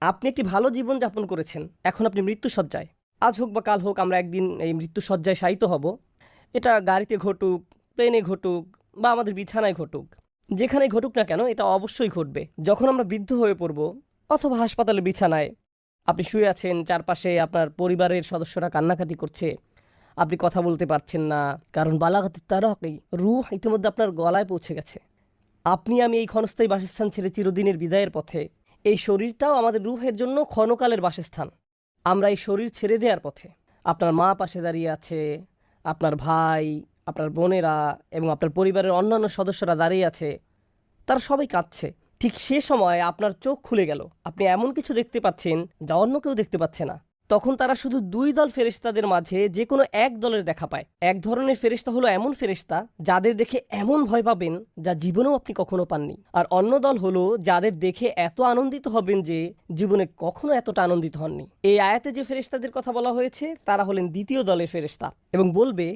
আপনি একটি ভালো জীবন যাপন করেছেন, এখন আপনি মৃত্যুশয্যায়। আজ হোক বা কাল হোক আমরা একদিন এই মৃত্যুশয্যায় শায়িত হব। এটা গাড়িতে ঘটুক, প্লেনে ঘটুক বা আমাদের বিছানায় ঘটুক, যেখানেই ঘটুক না কেন এটা অবশ্যই ঘটবে। যখন আমরা বৃদ্ধ হয়ে পড়ব অথবা হাসপাতালের বিছানায় আপনি শুয়ে আছেন, চারপাশে আপনার পরিবারের সদস্যরা কান্নাকাটি করছে, আপনি কথা বলতে পারছেন না, কারণ বালাগাতুত তারাকি, রূহ ইতিমধ্যে আপনার গলায় পৌঁছে গেছে। আপনি আমি এই ক্ষণস্থায়ী বাসস্থান ছেড়ে চিরদিনের বিদায়ের পথে। এই শরীরটাও আমাদের রূহের জন্য ক্ষণকালের বাসস্থান। আমরা এই শরীর ছেড়ে দেওয়ার পথে। আপনার মা পাশে দাঁড়িয়ে আছে, আপনার ভাই, আপনার বোনেরা এবং আপনার পরিবারের অন্যান্য সদস্যরা দাঁড়িয়ে আছে, তারা সবাই কাঁদছে। ঠিক সে সময় আপনার চোখ খুলে গেল, আপনি এমন কিছু দেখতে পাচ্ছেন যা অন্য কেউ দেখতে পাচ্ছে না। তখন তারা শুধু দুই দল ফেরেশতাদের মাঝে যে কোনো এক দলের দেখা পায়। এক ধরনের ফেরেশতা হলো এমন ফেরেশতা যাদের দেখে এমন ভয় পাবেন যা জীবনেও আপনি কখনো পাননি, আর অন্য দল হলো যাদের দেখে এত আনন্দিত হবেন যে জীবনে কখনো এতটা আনন্দিত হননি। এই আয়াতে যে ফেরেশতাদের কথা বলা হয়েছে তারা হলেন দ্বিতীয় দলের ফেরেশতা, এবং বলবে,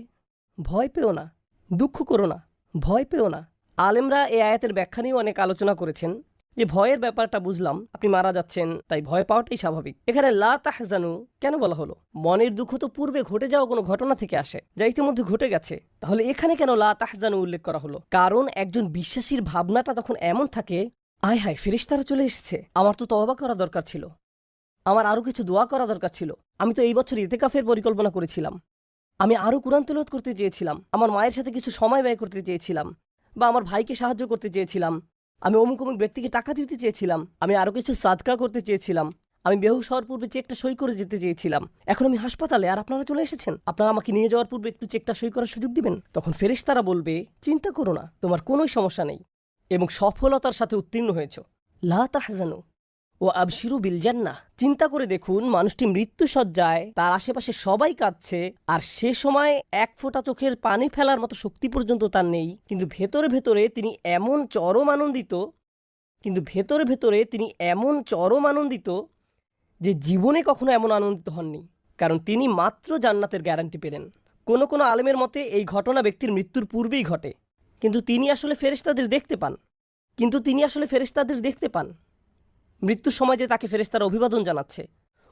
ভয় পেও না, দুঃখ করো না, ভয় পেও না। আলেমরা এই আয়াতের ব্যাখ্যা নিয়েও অনেক আলোচনা করেছেন যে ভয়ের ব্যাপারটা বুঝলাম, আপনি মারা যাচ্ছেন তাই ভয় পাওয়াটাই স্বাভাবিক। এখানে লা তাহজানু কেন বলা হলো? মনের দুঃখ তো পূর্বে ঘটে যাওয়া কোনো ঘটনা থেকে আসে, যা ইতিমধ্যে ঘটে গেছে। তাহলে এখানে কেন লা তাহজানু উল্লেখ করা হলো? কারণ একজন বিশ্বাসীর ভাবনাটা তখন এমন থাকে, আয় হায় ফেরেশতারা চলে এসেছে, আমার তো তওবা করা দরকার ছিল, আমার আরও কিছু দোয়া করা দরকার ছিল, আমি তো এই বছর ইতিকাফের পরিকল্পনা করেছিলাম, আমি আরও কোরআন তেলাওয়াত করতে চেয়েছিলাম, আমার মায়ের সাথে কিছু সময় ব্যয় করতে চেয়েছিলাম, বা আমার ভাইকে সাহায্য করতে চেয়েছিলাম, আমি অমুক অমুক ব্যক্তিকে টাকা দিতে চেয়েছিলাম, আমি আরও কিছু সাদকা করতে চেয়েছিলাম, আমি বেহুশ হওয়ার পূর্বে চেকটা সই করে যেতে চেয়েছিলাম, এখন আমি হাসপাতালে আর আপনারা চলে এসেছেন, আপনারা আমাকে নিয়ে যাওয়ার পূর্বে একটু চেকটা সই করার সুযোগ দিবেন। তখন ফেরেশতারা বলবে, চিন্তা করো না, তোমার কোনোই সমস্যা নেই এবং সফলতার সাথে উত্তীর্ণ হয়েছ। লা তাহজানু ও আবশিরু বিল জান্নাহ। চিন্তা করে দেখুন, মানুষটি মৃত্যুশয্যায়, তার আশেপাশে সবাই কাঁদছে, আর সে সময় এক ফোঁটা চোখের পানি ফেলার মতো শক্তি পর্যন্ত তার নেই, কিন্তু ভেতরে ভেতরে তিনি এমন চরম আনন্দিত যে জীবনে কখনো এমন আনন্দিত হননি, কারণ তিনি মাত্র জান্নাতের গ্যারান্টি পেলেন। কোনো কোনো আলেমের মতে এই ঘটনা ব্যক্তির মৃত্যুর পূর্বেই ঘটে, কিন্তু তিনি আসলে ফেরেশতাদের দেখতে পান। মৃত্যুর সময় যে তাকে ফেরেশতারা অভিবাদন জানাচ্ছে,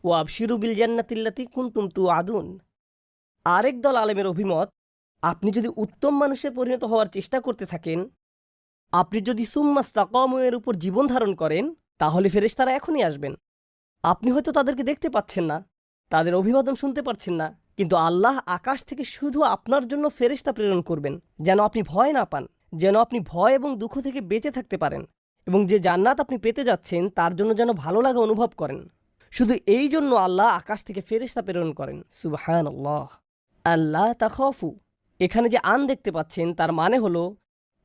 ও আবশিরু বিল জান্নাতিল্লাতী কুনতুম তুআদুন। আরেক দল আলেমের অভিমত, আপনি যদি উত্তম মানুষে পরিণত হওয়ার চেষ্টা করতে থাকেন, আপনি যদি সুম্মাস্তাকামু এর উপর জীবন ধারণ করেন, তাহলে ফেরেশতারা এখনই আসবেন। আপনি হয়তো তাদেরকে দেখতে পাচ্ছেন না, তাদের অভিবাদন শুনতে পাচ্ছেন না, কিন্তু আল্লাহ আকাশ থেকে শুধু আপনার জন্য ফেরেশতা প্রেরণ করবেন, যেন আপনি ভয় না পান, যেন আপনি ভয় এবং দুঃখ থেকে বেঁচে থাকতে পারেন, এবং যে জান্নাত আপনি পেতে যাচ্ছেন তার জন্য যেন ভালো লাগা অনুভব করেন। শুধু এই জন্য আল্লাহ আকাশ থেকে ফেরেশতা প্রেরণ করেন। সুবহানাল্লাহ। আল্লাহ তাখাফু, এখানে যে আন দেখতে পাচ্ছেন তার মানে হলো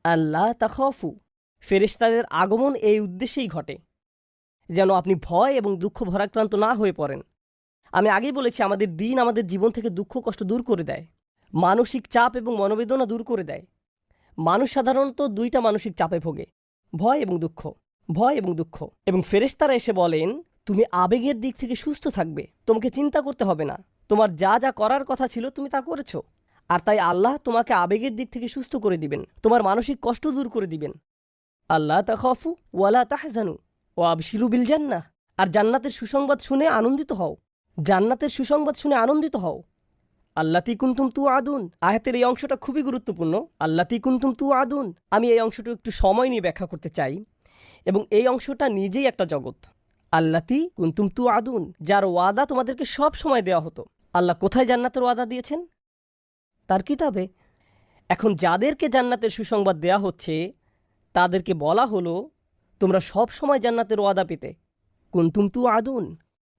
আল্লাহ তাখাফু। ফেরেশতাদের আগমন এই উদ্দেশ্যেই ঘটে, যেন আপনি ভয় এবং দুঃখ ভরাক্রান্ত না হয়ে পড়েন। আমি আগেই বলেছি, আমাদের দিন আমাদের জীবন থেকে দুঃখ কষ্ট দূর করে দেয়, মানসিক চাপ এবং মনোবেদনা দূর করে দেয়। মানুষ সাধারণত দুইটা মানসিক চাপে ভোগে, ভয় এবং দুঃখ। এবং ফেরেশতারা এসে বলেন, তুমি আবেগের দিক থেকে সুস্থ থাকবে, তোমাকে চিন্তা করতে হবে না, তোমার যা যা করার কথা ছিল তুমি তা করেছো, আর তাই আল্লাহ তোমাকে আবেগের দিক থেকে সুস্থ করে দিবেন, তোমার মানসিক কষ্ট দূর করে দিবেন। আল্লাহ তাখাফু ওয়ালা তাহজানু ও আবশিরু বিল জান্নাহ। আর জান্নাতের সুসংবাদ শুনে আনন্দিত হও। আল্লাতী কুনতুম তুআদুন। আয়াতের এই অংশটা খুবই গুরুত্বপূর্ণ। আল্লাতী কুনতুম তুআদুন, আমি এই অংশটা একটু সময় নিয়ে ব্যাখ্যা করতে চাই, এবং এই অংশটা নিজেই একটা জগৎ। আল্লাতী কুনতুম তুআদুন, যার ওয়াদা তোমাদেরকে সব সময় দেওয়া হতো। আল্লাহ কোথায় জান্নাতের ওয়াদা দিয়েছেন? তার কিতাবে। এখন যাদেরকে জান্নাতের সুসংবাদ দেয়া হচ্ছে তাদেরকে বলা হলো, তোমরা সব সময় জান্নাতের ওয়াদা পেতে। কুনতুম তুআদুন।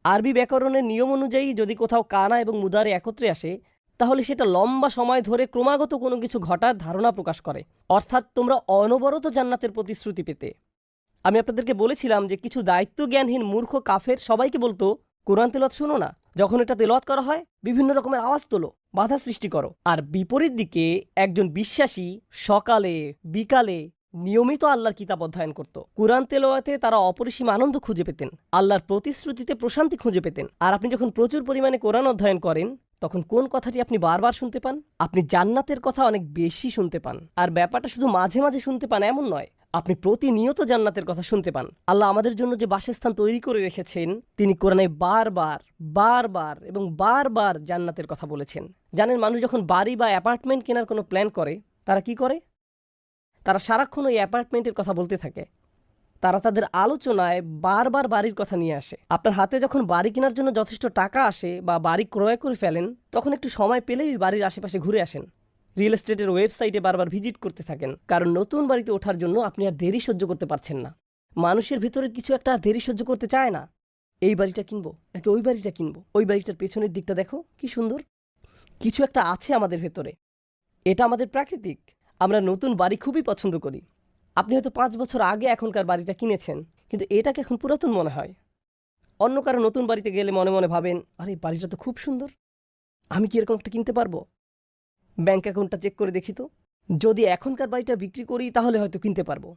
আরবি ব্যাকরণের নিয়ম অনুযায়ী যদি কোথাও কানা এবং মুদারে একত্রে আসে, তাহলে সেটা লম্বা সময় ধরে ক্রমাগত কোনো কিছু ঘটার ধারণা প্রকাশ করে, অর্থাৎ তোমরা অনবরত জান্নাতের প্রতিশ্রুতি পেতে। আমি আপনাদেরকে বলেছিলাম যে কিছু দায়িত্ব জ্ঞানহীন মূর্খ কাফের সবাইকে বলতো, কোরআন তেলাওয়াত শুনো না, যখন এটা তেলাওয়াত করা হয় বিভিন্ন রকমের আওয়াজ তোলো, বাধা সৃষ্টি করো। আর বিপরীত দিকে একজন বিশ্বাসী সকালে বিকালে নিয়মিত আল্লাহর কিতাব অধ্যয়ন করত। কুরআন তেলাওয়াতে তারা অপরিসীম আনন্দ খুঁজে পেতেন, আল্লাহর প্রতিশ্রুতিতে প্রশান্তি খুঁজে পেতেন। আর আপনি যখন প্রচুর পরিমাণে কোরআন অধ্যয়ন করেন, তখন কোন কথাটি আপনি বারবার শুনতে পান? আপনি জান্নাতের কথা অনেক বেশি শুনতে পান। আর ব্যাপারটা শুধু মাঝে মাঝে শুনতে পান এমন নয়, আপনি প্রতিনিয়ত জান্নাতের কথা শুনতে পান। আল্লাহ আমাদের জন্য যে বাসস্থান তৈরি করে রেখেছেন, তিনি কোরআনে বারবার বারবার এবং বারবার জান্নাতের কথা বলেছেন। জানেন, মানুষ যখন বাড়ি বা অ্যাপার্টমেন্ট কেনার কোনো প্ল্যান করে, তারা কি করে? তারা সারাক্ষণ ওই অ্যাপার্টমেন্টের কথা বলতে থাকে। তারা তাদের আলোচনায় বারবার বাড়ির কথা নিয়ে আসে। আপনার হাতে যখন বাড়ি কেনার জন্য যথেষ্ট টাকা আসে বা বাড়ি ক্রয় করে ফেলেন, তখন একটু সময় পেলেই বাড়ির আশেপাশে ঘুরে আসেন। রিয়েল এস্টেটের ওয়েবসাইটে বারবার ভিজিট করতে থাকেন, কারণ নতুন বাড়িতে ওঠার জন্য আপনি আর দেরি সহ্য করতে পারছেন না। মানুষের ভিতরের কিছু একটা আর দেরি সহ্য করতে চায় না। এই বাড়িটা কিনবো নাকি ওই বাড়িটা কিনবো? ওই বাড়িটার পেছনের দিকটা দেখো কি সুন্দর। কিছু একটা আছে আমাদের ভেতরে, এটা আমাদের প্রাকৃতিক। আমরা নতুন বাড়ি খুবই পছন্দ করি। আপনি হয়তো 5 বছর আগে এখনকার বাড়িটা কিনেছেন, কিন্তু এটাকে এখন পুরাতন মনে হয়। অন্য কারো নতুন বাড়িতে গেলে মনে মনে ভাবেন, আরে বাড়িটা তো খুব সুন্দর, আমি কি এরকম একটা কিনতে পারবো? ব্যাংক অ্যাকাউন্টটা চেক করে দেখি তো, যদি এখনকার বাড়িটা বিক্রি করি তাহলে হয়তো কিনতে পারবো।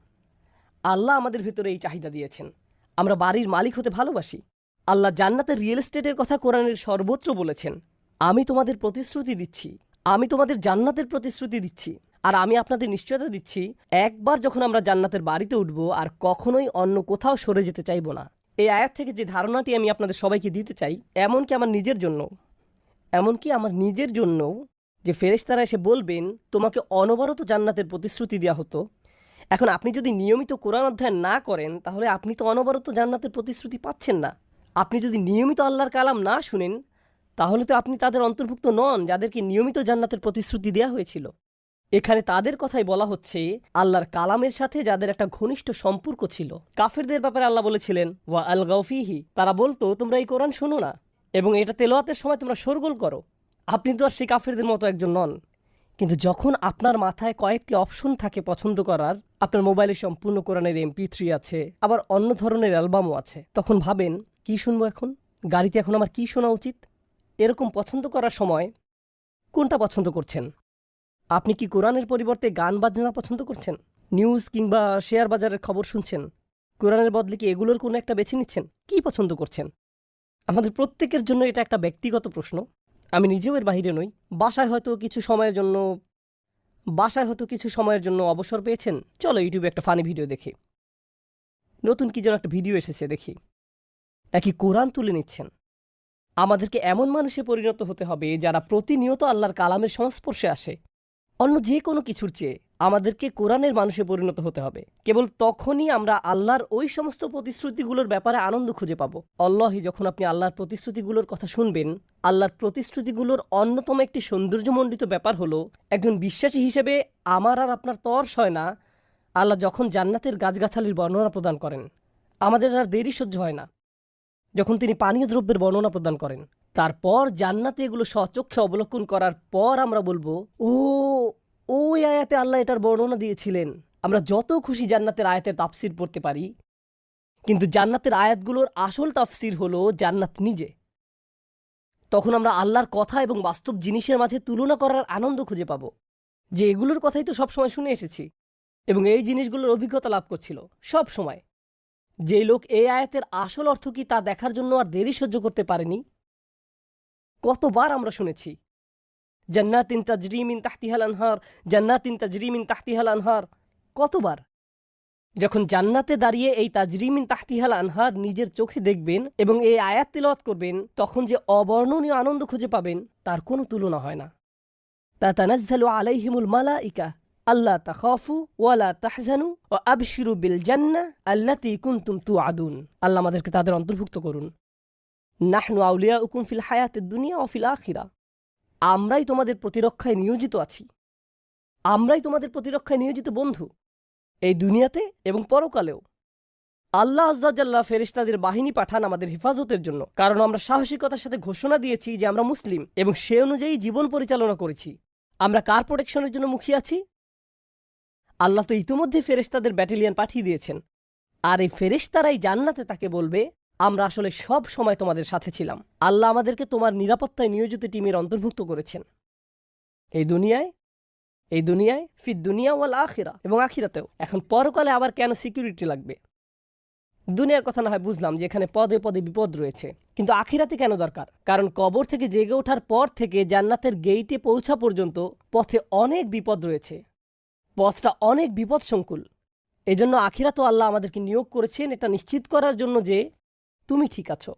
আল্লাহ আমাদের ভেতরে এই চাহিদা দিয়েছেন। আমরা বাড়ির মালিক হতে ভালোবাসি। আল্লাহ জান্নাতের রিয়েল এস্টেটের কথা কোরআনের সর্বত্র বলেছেন। আমি তোমাদের প্রতিশ্রুতি দিচ্ছি, আমি তোমাদের জান্নাতের প্রতিশ্রুতি দিচ্ছি, আর আমি আপনাদের নিশ্চয়তা দিচ্ছি, একবার যখন আমরা জান্নাতের বাড়িতে উঠব আর কখনোই অন্য কোথাও সরে যেতে চাইব না। এই আয়াত থেকে যে ধারণাটি আমি আপনাদের সবাইকে দিতে চাই, এমনকি আমার নিজের জন্য, যে ফেরেশতারা এসে বলবেন তোমাকে অনবরত জান্নাতের প্রতিশ্রুতি দেওয়া হতো। এখন আপনি যদি নিয়মিত কোরআন অধ্যয়ন না করেন, তাহলে আপনি তো অনবরত জান্নাতের প্রতিশ্রুতি পাচ্ছেন না। আপনি যদি নিয়মিত আল্লাহর কালাম না শুনেন, তাহলে তো আপনি তাদের অন্তর্ভুক্ত নন যাদেরকে নিয়মিত জান্নাতের প্রতিশ্রুতি দেওয়া হয়েছিল। এখানে তাদের কথাই বলা হচ্ছে, আল্লাহর কালামের সাথে যাদের একটা ঘনিষ্ঠ সম্পর্ক ছিল। কাফেরদের ব্যাপারে আল্লাহ বলেছিলেন, ওয়া আল গাউফিহি, তারা বলতো তোমরা এই কোরআন শোনো না এবং এটা তেলাওয়াতের সময় তোমরা শোরগোল করো। আপনি তো আর সেই কাফেরদের মতো একজন নন। কিন্তু যখন আপনার মাথায় কয়েকটি অপশন থাকে পছন্দ করার, আপনার মোবাইলে সম্পূর্ণ কোরআনের MP3 আছে, আবার অন্য ধরনের অ্যালবামও আছে, তখন ভাবেন কি শুনবো এখন, গাড়িতে এখন আমার কি শোনা উচিত? এরকম পছন্দ করার সময় কোনটা পছন্দ করছেন? আপনি কি কোরআনের পরিবর্তে গান বাজনা পছন্দ করছেন? নিউজ কিংবা শেয়ার বাজারের খবর শুনছেন? কোরআনের বদলে কি এগুলোর কোনো একটা বেছে নিচ্ছেন? কি পছন্দ করছেন? আমাদের প্রত্যেকের জন্য এটা একটা ব্যক্তিগত প্রশ্ন। আমি নিজেও এর বাহিরে নই। বাসায় হয়তো কিছু সময়ের জন্য অবসর পেয়েছেন, চলো ইউটিউবে একটা ফানি ভিডিও দেখি। নতুন কি যেন একটা ভিডিও এসেছে, দেখি। একই কোরআন তুলে নিচ্ছেন। আমাদেরকে এমন মানুষে পরিণত হতে হবে যারা প্রতিনিয়ত আল্লাহর কালামের সংস্পর্শে আসে। অন্য যে কোনো কিছুর চেয়ে আমাদেরকে কোরআনের মানুষে পরিণত হতে হবে। কেবল তখনই আমরা আল্লাহর ওই সমস্ত প্রতিশ্রুতিগুলোর ব্যাপারে আনন্দ খুঁজে পাবো। আল্লাহি, যখন আপনি আল্লাহর প্রতিশ্রুতিগুলোর কথা শুনবেন, আল্লাহর প্রতিশ্রুতিগুলোর অন্যতম একটি সৌন্দর্যমণ্ডিত ব্যাপার হলো, একজন বিশ্বাসী হিসেবে আমার আর আপনার তর সয় না। আল্লাহ যখন জান্নাতের গাছগাছালির বর্ণনা প্রদান করেন, আমাদের আর দেরি সহ্য হয় না। যখন তিনি পানীয় দ্রব্যের বর্ণনা প্রদান করেন, তারপর জান্নাতে এগুলো স্বচক্ষে অবলোকন করার পর আমরা বলবো, ওই আয়াতে আল্লাহ এটার বর্ণনা দিয়েছিলেন। আমরা যত খুশি জান্নাতের আয়াতের তাফসির পড়তে পারি, কিন্তু জান্নাতের আয়াতগুলোর আসল তাফসির হলো জান্নাত নিজে। তখন আমরা আল্লাহর কথা এবং বাস্তব জিনিসের মাঝে তুলনা করার আনন্দ খুঁজে পাব, যে এগুলোর কথাই তো সবসময় শুনে এসেছি এবং এই জিনিসগুলোর অভিজ্ঞতা লাভ করছিল সব সময়। যেই লোক এই আয়াতের আসল অর্থ কি তা দেখার জন্য আর দেরি সহ্য করতে পারেনি। কতবার আমরা শুনেছি, জান্নাতিন তাজরি মিন তাহতিহাল আনহার, জান্নাতিন তাজরি মিন তাহতিহাল আনহার। কতবার! যখন জান্নাতে দাঁড়িয়ে এই তাজরি মিন তাহতিহাল আনহার নিজের চোখে দেখবেন এবং এই আয়াত তিলাওয়াত করবেন, তখন যে অবর্ণনীয় আনন্দ খুঁজে পাবেন তার কোনো তুলনা হয় না। তাতানাজ্জালু আলাইহিমুল মালাইকা আল্লা তাখাফু ওয়ালা তাহজানু ওয়া আবশিরু বিল জান্নাহ আল্লাতী কুনতুম তুআদুন। আল্লাহ আমাদেরকে তাদের অন্তর্ভুক্ত করুন। নাহনু আউলিয়াউকুম ফিল হায়াতিদ দুনিয়া ওয়া ফিল আখিরা। আমরাই তোমাদের প্রতিরক্ষায় নিয়োজিত আছি, আমরাই তোমাদের প্রতিরক্ষায় নিয়োজিত বন্ধু, এই দুনিয়াতে এবং পরকালেও। আল্লাহ আজ্জা জাল্লা ফেরেশতাদের বাহিনী পাঠান আমাদের হেফাজতের জন্য, কারণ আমরা সাহসিকতার সাথে ঘোষণা দিয়েছি যে আমরা মুসলিম এবং সে অনুযায়ী জীবন পরিচালনা করেছি। আমরা কার প্রোটেকশনের জন্য মুখিয়ে আছি? আল্লাহ তো ইতিমধ্যে ফেরেশতাদের ব্যাটালিয়ন পাঠিয়ে দিয়েছেন, আর এই ফেরেশতারাই জান্নাতে তাকে বলবে, আমরা আসলে সব সময় তোমাদের সাথে ছিলাম। আল্লাহ আমাদেরকে তোমার নিরাপত্তায় নিয়োজিত টিমের অন্তর্ভুক্ত করেছেন, এই দুনিয়ায় ফিদ দুনিয়া ওয়াল আখিরা, এবং আখিরাতেও। এখন পরকালে আবার কেন সিকিউরিটি লাগবে? দুনিয়ার কথা না হয় বুঝলাম যে এখানে পদে পদে বিপদ রয়েছে, কিন্তু আখিরাতে কেন দরকার? কারণ কবর থেকে জেগে ওঠার পর থেকে জান্নাতের গেইটে পৌঁছা পর্যন্ত পথে অনেক বিপদ রয়েছে। পথটা অনেক বিপদসংকুল। এজন্য আখিরাতও আল্লাহ আমাদেরকে নিয়োগ করেছেন এটা নিশ্চিত করার জন্য যে তুমি ঠিক আছো।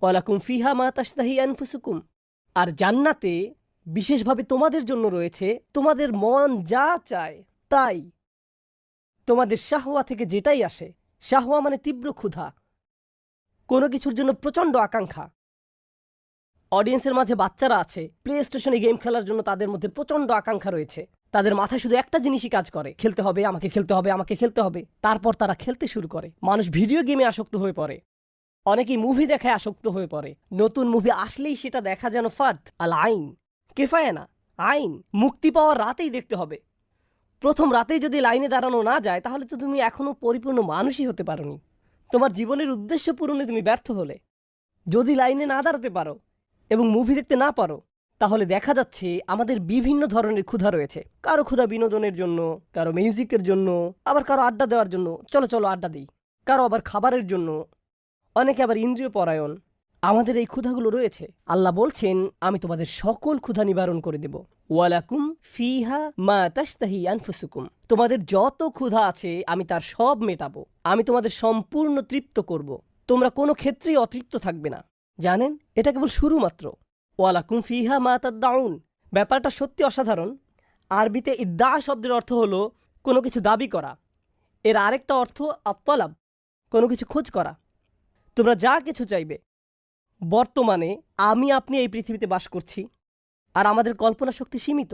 ওয়ালাকুম ফিহা মা তাশতাহি আনফুসুকুম। আর জান্নাতে বিশেষভাবে তোমাদের জন্য রয়েছে তোমাদের মন যা চায় তাই। তোমাদের শাহওয়া থেকে যেটাই আসে, শাহওয়া মানে তীব্র ক্ষুধা, কোনো কিছুর জন্য প্রচণ্ড আকাঙ্ক্ষা। অডিয়েন্সের মাঝে বাচ্চারা আছে, প্লে স্টেশনে গেম খেলার জন্য তাদের মধ্যে প্রচণ্ড আকাঙ্ক্ষা রয়েছে। তাদের মাথায় শুধু একটা জিনিসই কাজ করে, খেলতে হবে, আমাকে খেলতে হবে, আমাকে খেলতে হবে। তারপর তারা খেলতে শুরু করে। মানুষ ভিডিও গেমে আসক্ত হয়ে পড়ে, অনেকেই মুভি দেখায় আসক্ত হয়ে পড়ে। নতুন মুভি আসলেই সেটা দেখা যেন ফার্দ আল আইন, কেফায় না আইন। মুক্তি পাওয়ার রাতেই দেখতে হবে। প্রথম রাতেই যদি লাইনে দাঁড়ানো না যায় তাহলে তো তুমি এখনো পরিপূর্ণ মানুষই হতে পারোনি। তোমার জীবনের উদ্দেশ্য পূরণে তুমি ব্যর্থ হলে। যদি লাইনে না দাঁড়াতে পারো এবং মুভি দেখতে না পারো, তাহলে দেখা যাচ্ছে আমাদের বিভিন্ন ধরনের ক্ষুধা রয়েছে। কারো ক্ষুধা বিনোদনের জন্য, কারো মিউজিকের জন্য, আবার কারো আড্ডা দেওয়ার জন্য, চলো চলো আড্ডা দিই। কারো আবার খাবারের জন্য, অনেকে আবার ইন্দ্রিয় পরায়ণ। আমাদের এই ক্ষুধাগুলো রয়েছে। আল্লাহ বলছেন আমি তোমাদের সকল ক্ষুধা নিবারণ করে দেব। ওয়ালাকুম ফিহা মা তাশতাহি আনফুসুকুম। তোমাদের যত ক্ষুধা আছে আমি তার সব মেটাবো। আমি তোমাদের সম্পূর্ণ তৃপ্ত করব। তোমরা কোনো ক্ষেত্রেই অতৃপ্ত থাকবে না। জানেন, এটা কেবল শুরু মাত্র। ওয়ালাকুম ফিহা মা তাদদাউন। ব্যাপারটা সত্যি অসাধারণ। আরবিতে ইদ্দা শব্দের অর্থ হলো কোনো কিছু দাবি করা। এর আরেকটা অর্থ আত্তালাব, কোনো কিছু খোঁজ করা। তোমরা যা কিছু চাইবে। বর্তমানে আমি আপনি এই পৃথিবীতে বাস করছি, আর আমাদের কল্পনা শক্তি সীমিত,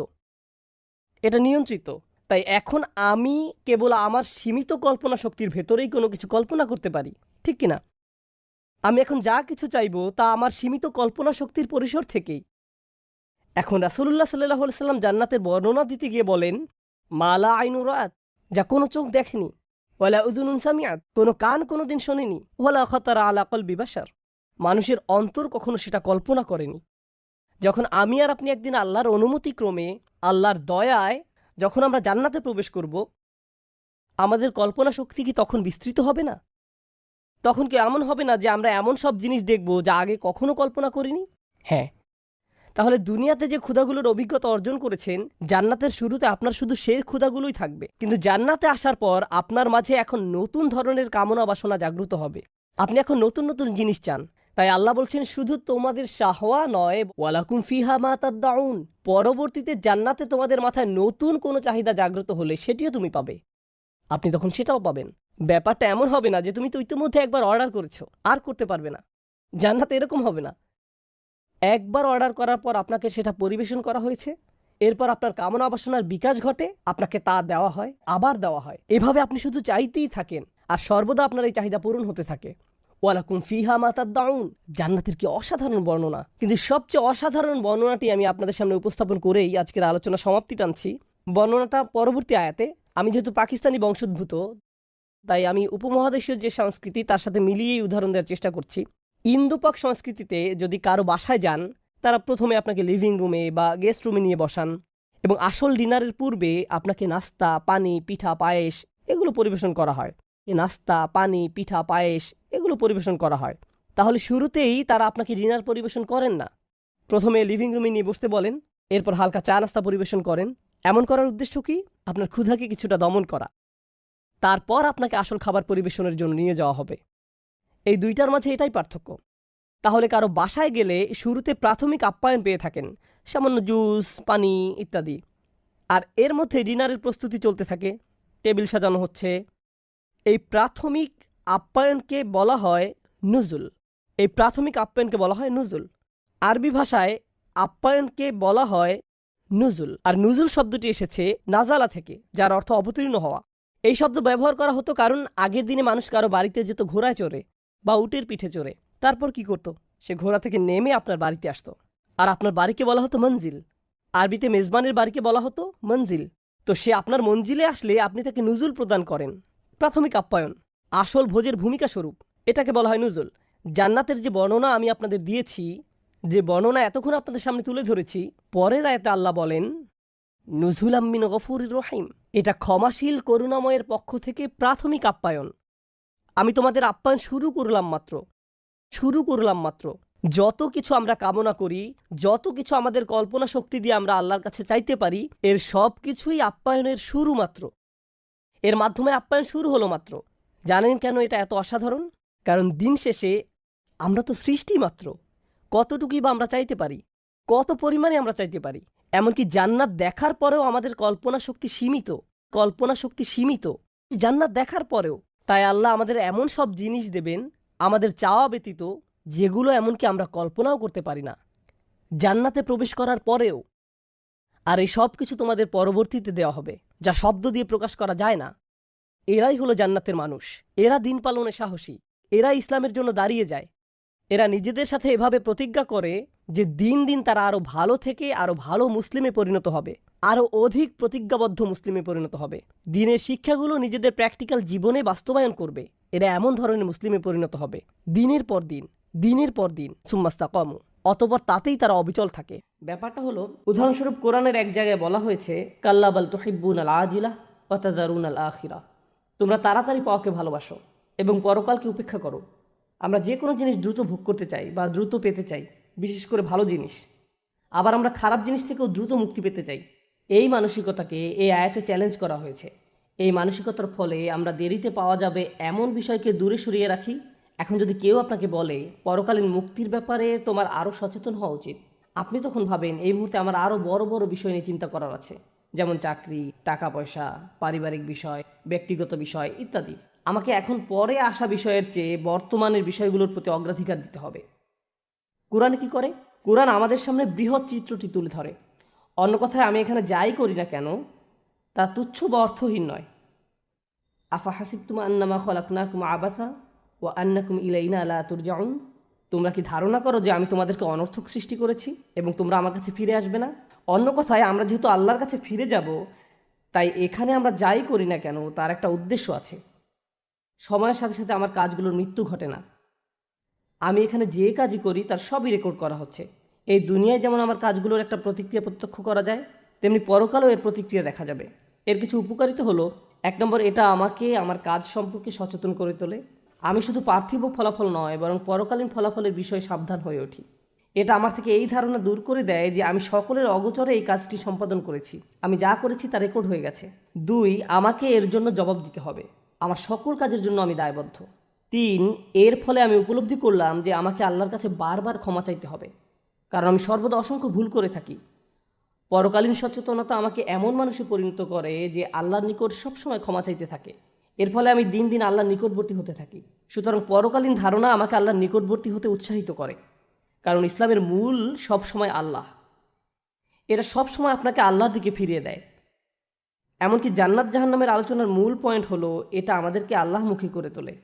এটা নিয়ন্ত্রিত। তাই এখন আমি কেবল আমার সীমিত কল্পনা শক্তির ভেতরেই কোনো কিছু কল্পনা করতে পারি, ঠিক কিনা? আমি এখন যা কিছু চাইব তা আমার সীমিত কল্পনা শক্তির পরিসর থেকেই। এখন রাসূলুল্লাহ সাল্লাল্লাহু আলাইহি সাল্লাম জান্নাতের বর্ণনা দিতে গিয়ে বলেন, মালা আইনু রাত, যা কোনো চোখ দেখেনি, ওয়ালা উযুনুন সামিআত, কোনো কান কোনো দিন শোনেনি, ওয়ালা খাতারা আলা কলবি বাশার, মানুষের অন্তর কখনো সেটা কল্পনা করেনি। যখন আমি আর আপনি একদিন আল্লাহর অনুমতিক্রমে, আল্লাহর দয়ায় যখন আমরা জান্নাতে প্রবেশ করব, আমাদের কল্পনা শক্তি কি তখন বিস্তৃত হবে না? তখন কি এমন হবে না যে আমরা এমন সব জিনিস দেখব যা আগে কখনো কল্পনা করিনি? হ্যাঁ। তাহলে দুনিয়াতে যে ক্ষুধাগুলোর অভিজ্ঞতা অর্জন করেছেন, জান্নাতের শুরুতে আপনার শুধু সেই ক্ষুধাগুলোই থাকবে। কিন্তু জান্নাতে আসার পর আপনার মাঝে এখন নতুন ধরনের কামনা বাসনা জাগ্রত হবে। আপনি এখন নতুন নতুন জিনিস চান। তাই আল্লাহ বলছেন শুধু তোমাদের শাহওয়া নয়, ওয়ালাকুম ফিহা মা তাদদাউন। পরবর্তীতে জান্নাতে তোমাদের মাথায় নতুন কোনো চাহিদা জাগ্রত হলে সেটিও তুমি পাবে। আপনি তখন সেটাও পাবেন। ব্যাপারটা এমন হবে না যে তুমি তো ইতিমধ্যে একবার অর্ডার করেছো, আর করতে পারবে না। জান্নাতে এরকম হবে না। একবার অর্ডার করার পর আপনাকে সেটা পরিবেশন করা হয়েছে, এরপর আপনার কামনা বাসনার বিকাশ ঘটে, আপনাকে তা দেওয়া হয়, আবার দেওয়া হয়। এভাবে আপনি শুধু চাইতেই থাকেন, আর সর্বদা আপনার এই চাহিদা পূরণ হতে থাকে। ওয়ালাকুম ফিহা মা তাদদাউন। জান্নাতের কি অসাধারণ বর্ণনা! কিন্তু সবচেয়ে অসাধারণ বর্ণনাটি আমি আপনাদের সামনে উপস্থাপন করেই আজকের আলোচনা সমাপ্তি টানছি। বর্ণনাটা পরবর্তী আয়াতে। আমি যেহেতু পাকিস্তানি বংশোদ্ভূত, তাই আমি উপমহাদেশীয় যে সংস্কৃতি তার সাথে মিলিয়েই উদাহরণ দেওয়ার চেষ্টা করছি। ইন্দোপাক সংস্কৃতিতে যদি কারো বাসায় যান, তারা প্রথমে আপনাকে লিভিং রুমে বা গেস্ট রুমে নিয়ে বসান এবং আসল ডিনারের পূর্বে আপনাকে নাস্তা, পানি, পিঠা, পায়েস এগুলো পরিবেশন করা হয়। এই নাস্তা, পানি, পিঠা, পায়েস এগুলো পরিবেশন করা হয়। তাহলে শুরুতেই তারা আপনাকে ডিনার পরিবেশন করেন না। প্রথমে লিভিং রুমে নিয়ে বসতে বলেন, এরপর হালকা চা নাস্তা পরিবেশন করেন। এমন করার উদ্দেশ্য কি? আপনার ক্ষুধাকে কিছুটা দমন করা। তারপর আপনাকে আসল খাবার পরিবেশনের জন্য নিয়ে যাওয়া হবে। এই দুইটার মাঝে এটাই পার্থক্য। তাহলে কারো বাসায় গেলে শুরুতে প্রাথমিক আপ্যায়ন পেয়ে থাকেন, সামান্য জুস, পানি ইত্যাদি। আর এর মধ্যে ডিনারের প্রস্তুতি চলতে থাকে, টেবিল সাজানো হচ্ছে। এই প্রাথমিক আপ্যায়নকে বলা হয় নুজুল। এই প্রাথমিক আপ্যায়নকে বলা হয় নুজুল। আরবি ভাষায় আপ্যায়নকে বলা হয় নুজুল। আর নুজুল শব্দটি এসেছে নাজালা থেকে, যার অর্থ অবতীর্ণ হওয়া। এই শব্দ ব্যবহার করা হতো কারণ আগের দিনে মানুষ কারো বাড়িতে যেত ঘোড়ায় চড়ে বা উটের পিঠে চড়ে। তারপর কি করত? সে ঘোড়া থেকে নেমে আপনার বাড়িতে আসতো। আর আপনার বাড়িকে বলা হতো মঞ্জিল। আরবিতে মেজবানের বাড়িকে বলা হতো মঞ্জিল। তো সে আপনার মঞ্জিলে আসলে আপনি তাকে নুজুল প্রদান করেন। প্রাথমিক আপ্যায়ন, আসল ভোজের ভূমিকা স্বরূপ, এটাকে বলা হয় নুজুল। জান্নাতের যে বর্ণনা আমি আপনাদের দিয়েছি, যে বর্ণনা এতক্ষণ আপনাদের সামনে তুলে ধরেছি, পরের আয়াতে আল্লাহ বলেন নুজুলাম মিন গফুরির রহিম। এটা ক্ষমাশীল করুণাময়ের পক্ষ থেকে প্রাথমিক আপ্যায়ন। আমি তোমাদের আপ্যায়ন শুরু করলাম মাত্র। যত কিছু আমরা কামনা করি, যত কিছু আমাদের কল্পনা শক্তি দিয়ে আমরা আল্লাহর কাছে চাইতে পারি, এর সব কিছুই আপ্যায়নের শুরু মাত্র। এর মাধ্যমে আপ্যায়ন শুরু হলো মাত্র। জানেন কেন এটা এত অসাধারণ? কারণ দিন শেষে আমরা তো সৃষ্টি মাত্র। কতটুকুই বা আমরা চাইতে পারি, কত পরিমাণে আমরা চাইতে পারি। এমনকি জান্নাত দেখার পরেও আমাদের কল্পনা শক্তি সীমিত। কল্পনা শক্তি সীমিত জান্নাত দেখার পরেও। তাই আল্লাহ আমাদের এমন সব জিনিস দেবেন আমাদের চাওয়া ব্যতীত, যেগুলো এমনকি আমরা কল্পনাও করতে পারি না জান্নাতে প্রবেশ করার পরেও। আর এই সব কিছু তোমাদের পরবর্তীতে দেওয়া হবে, যা শব্দ দিয়ে প্রকাশ করা যায় না। এরাই হলো জান্নাতের মানুষ। এরা দিন পালনে সাহসী, এরা ইসলামের জন্য দাঁড়িয়ে যায়। এরা নিজেদের সাথে এভাবে প্রতিজ্ঞা করে যে দিন দিন তারা আরও ভালো থেকে আরও ভালো মুসলিমে পরিণত হবে, আরও অধিক প্রতিজ্ঞাবদ্ধ মুসলিমে পরিণত হবে। দিনের শিক্ষাগুলো নিজেদের প্র্যাকটিক্যাল জীবনে বাস্তবায়ন করবে। এরা এমন ধরনের মুসলিমে পরিণত হবে দিনের পর দিন, দিনের পর দিন, সুম্মাস্তাকামু, অতঃপর তাতেই তারা অবিচল থাকে। ব্যাপারটা হলো, উদাহরণস্বরূপ কোরআনের এক জায়গায় বলা হয়েছে, কাল্লা বাল তুহিব্বুনাল আজিলা ওয়া তাযারুনাল আখিরা, তোমরা তাড়াতাড়ি পাওয়াকে ভালোবাসো এবং পরকালকে উপেক্ষা করো। আমরা যে কোনো জিনিস দ্রুত ভোগ করতে চাই বা দ্রুত পেতে চাই, বিশেষ করে ভালো জিনিস। আবার আমরা খারাপ জিনিস থেকেও দ্রুত মুক্তি পেতে চাই। এই মানসিকতাকে এই আয়াতে চ্যালেঞ্জ করা হয়েছে। এই মানসিকতার ফলে আমরা দেরিতে পাওয়া যাবে এমন বিষয়কে দূরে সরিয়ে রাখি। এখন যদি কেউ আপনাকে বলে পরকালীন মুক্তির ব্যাপারে তোমার আরও সচেতন হওয়া উচিত, আপনি তখন ভাবেন এই মুহূর্তে আমার আরও বড় বড় বিষয় নিয়ে চিন্তা করার আছে, যেমন চাকরি, টাকা পয়সা, পারিবারিক বিষয়, ব্যক্তিগত বিষয় ইত্যাদি। আমাকে এখন পরে আসা বিষয়ের চেয়ে বর্তমানের বিষয়গুলোর প্রতি অগ্রাধিকার দিতে হবে। কোরআন কি করে? কোরআন আমাদের সামনে বৃহৎ চিত্রটি তুলে ধরে। অন্য কথায়, আমি এখানে যাই করি না কেন তা তুচ্ছ বা অর্থহীন নয়। আফা হাসিবতুম আন্নামা খলাকনাকুম আবাসা ওয়া আন্নাকুম ইলাইনা লা তুরজাউন, তোমরা কি ধারণা করো যে আমি তোমাদেরকে অনর্থক সৃষ্টি করেছি এবং তোমরা আমার কাছে ফিরে আসবে না? অন্য কথায়, আমরা যেহেতু আল্লাহর কাছে ফিরে যাব, তাই এখানে আমরা যাই করি না কেন তার একটা উদ্দেশ্য আছে। সময়ের সাথে সাথে আমার কাজগুলোর মৃত্যু ঘটে না। আমি এখানে যে কাজই করি তার সবই রেকর্ড করা হচ্ছে। এই দুনিয়ায় যেমন আমার কাজগুলোর একটা প্রতিক্রিয়া প্রত্যক্ষ করা যায়, তেমনি পরকালেও এর প্রতিক্রিয়া দেখা যাবে। এর কিছু উপকারিতা হলো, 1 নম্বর, এটা আমাকে আমার কাজ সম্পর্কে সচেতন করে তোলে। আমি শুধু পার্থিব ফলাফল নয়, বরং পরকালীন ফলাফলের বিষয়ে সাবধান হয়ে উঠি। এটা আমার থেকে এই ধারণা দূর করে দেয় যে আমি সকলের অগোচরে এই কাজটি সম্পাদন করেছি। আমি যা করেছি তা রেকর্ড হয়ে গেছে। 2, আমাকে এর জন্য জবাব দিতে হবে। আমার সকল কাজের জন্য আমি দায়বদ্ধ। 3, এর ফলে আমি উপলব্ধি করলাম যে আমাকে আল্লাহর কাছে বারবার ক্ষমা চাইতে হবে, কারণ আমি সর্বদা অসংখ্য ভুল করে থাকি। পরকালীন সচেতনতা আমাকে এমন মানুষে পরিণত করে যে আল্লাহর নিকট সবসময় ক্ষমা চাইতে থাকে। এর ফলে আমি দিন দিন আল্লাহর নিকটবর্তী হতে থাকি। সুতরাং পরকালীন ধারণা আমাকে আল্লাহর নিকটবর্তী হতে উৎসাহিত করে, কারণ ইসলামের মূল সবসময় আল্লাহ। এটা সবসময় আপনাকে আল্লাহর দিকে ফিরিয়ে দেয়। এমনকি জান্নাত জাহান্নামের আলোচনার মূল পয়েন্ট হলো, এটা আমাদেরকে আল্লাহমুখী করে তোলে।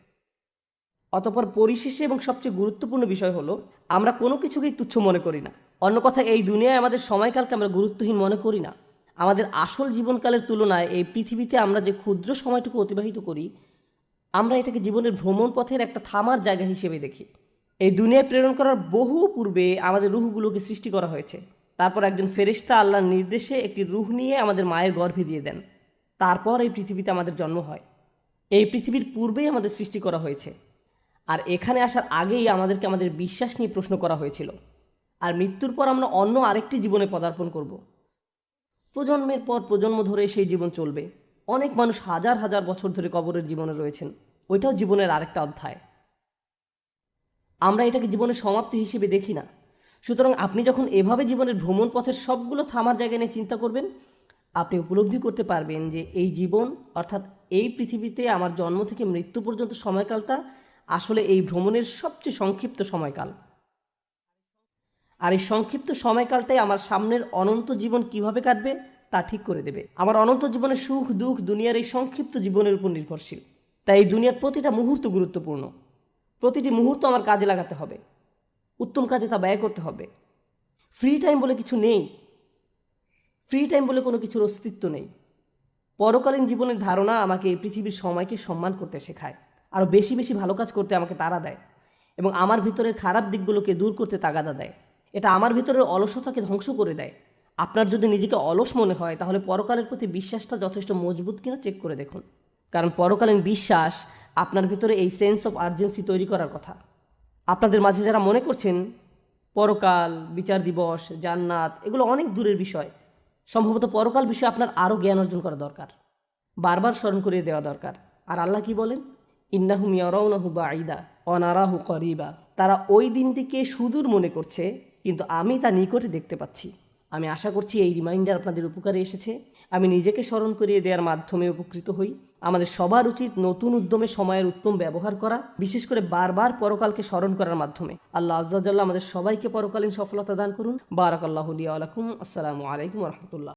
অতঃপর পরিশেষে এবং সবচেয়ে গুরুত্বপূর্ণ বিষয় হলো, আমরা কোনো কিছুকেই তুচ্ছ মনে করি না। অন্য কথা, এই দুনিয়ায় আমাদের সময়কালকে আমরা গুরুত্বহীন মনে করি না। আমাদের আসল জীবনকালের তুলনায় এই পৃথিবীতে আমরা যে ক্ষুদ্র সময়টুকু অতিবাহিত করি, আমরা এটাকে জীবনের ভ্রমণ পথের একটা থামার জায়গা হিসেবে দেখি। এই দুনিয়ায় প্রেরণ করার বহু পূর্বে আমাদের রুহগুলোকে সৃষ্টি করা হয়েছে। তারপর একজন ফেরেশতা আল্লাহর নির্দেশে একটি রুহ নিয়ে আমাদের মায়ের গর্ভে দিয়ে দেন। তারপর এই পৃথিবীতে আমাদের জন্ম হয়। এই পৃথিবীর পূর্বেই আমাদের সৃষ্টি করা হয়েছে। আর এখানে আসার আগেই আমাদেরকে আমাদের বিশ্বাস নিয়ে প্রশ্ন করা হয়েছিল। আর মৃত্যুর পর আমরা অন্য আরেকটি জীবনে পদার্পণ করব। প্রজন্মের পর প্রজন্ম ধরে সেই জীবন চলবে। অনেক মানুষ হাজার হাজার বছর ধরে কবরের জীবনে রয়েছেন। ওইটাও জীবনের আরেকটা অধ্যায়। আমরা এটাকে জীবনের সমাপ্তি হিসেবে দেখি না। সুতরাং আপনি যখন এভাবে জীবনের ভ্রমণ পথের সবগুলো থামার জায়গা নিয়ে চিন্তা করবেন, আপনি উপলব্ধি করতে পারবেন যে এই জীবন, অর্থাৎ এই পৃথিবীতে আমার জন্ম থেকে মৃত্যু পর্যন্ত সময়কালটা আসলে এই ভ্রমণের সবচেয়ে সংক্ষিপ্ত সময়কাল। আর এই সংক্ষিপ্ত সময়কালটাই আমার সামনের অনন্ত জীবন কিভাবে কাটবে তা ঠিক করে দেবে। আমার অনন্ত জীবনের সুখ দুঃখ দুনিয়ার এই সংক্ষিপ্ত জীবনের উপর নির্ভরশীল। তাই এই দুনিয়ার প্রতিটা মুহূর্ত গুরুত্বপূর্ণ। প্রতিটি মুহূর্ত আমার কাজে লাগাতে হবে, উত্তম কাজে তা ব্যয় করতে হবে। ফ্রি টাইম বলে কিছু নেই। ফ্রি টাইম বলে কোনো কিছুর অস্তিত্ব নেই। পরকালীন জীবনের ধারণা আমাকে এই পৃথিবীর সময়কে সম্মান করতে শেখায়, আরও বেশি বেশি ভালো কাজ করতে আমাকে তাড়া দেয় এবং আমার ভিতরের খারাপ দিকগুলোকে দূর করতে তাগাদা দেয়। এটা আমার ভিতরের অলসতাকে ধ্বংস করে দেয়। আপনার যদি নিজেকে অলস মনে হয়, তাহলে পরকালের প্রতি বিশ্বাসটা যথেষ্ট মজবুত কিনা চেক করে দেখুন। কারণ পরকালীন বিশ্বাস আপনার ভিতরে এই সেন্স অফ আর্জেন্সি তৈরি করার কথা। আপনাদের মাঝে যারা মনে করছেন পরকাল, বিচার দিবস, জান্নাত এগুলো অনেক দূরের বিষয়, সম্ভবত পরকাল বিষয়ে আপনার আরও জ্ঞান অর্জন করা দরকার। বারবার স্মরণ করিয়ে দেওয়া দরকার। আর আল্লাহ কি বলেন? ইন্নাহুম ইয়ারাউনাহু বাঈদা ওয়া নারাহু করিবা। তারা ওই দিনটিকে সুদূর মনে করছে, কিন্তু আমি তা নিকটে দেখতে পাচ্ছি। আমি আশা করছি এই রিমাইন্ডার আপনাদের উপকারে এসেছে। আমি নিজেকে স্মরণ করিয়ে দেওয়ার মাধ্যমে উপকৃত হই। আমাদের সবার উচিত নতুন উদ্যমে সময়ের উত্তম ব্যবহার করা, বিশেষ করে বারবার পরকালকে স্মরণ করার মাধ্যমে। আল্লাহ আজ্জা ওয়া জাল্লা আমাদের সবাইকে পরকালীন সফলতা দান করুন। বারাকাল্লাহু লি ওয়া লাকুম। আসসালামু আলাইকুম ওয়া রাহমাতুল্লাহ।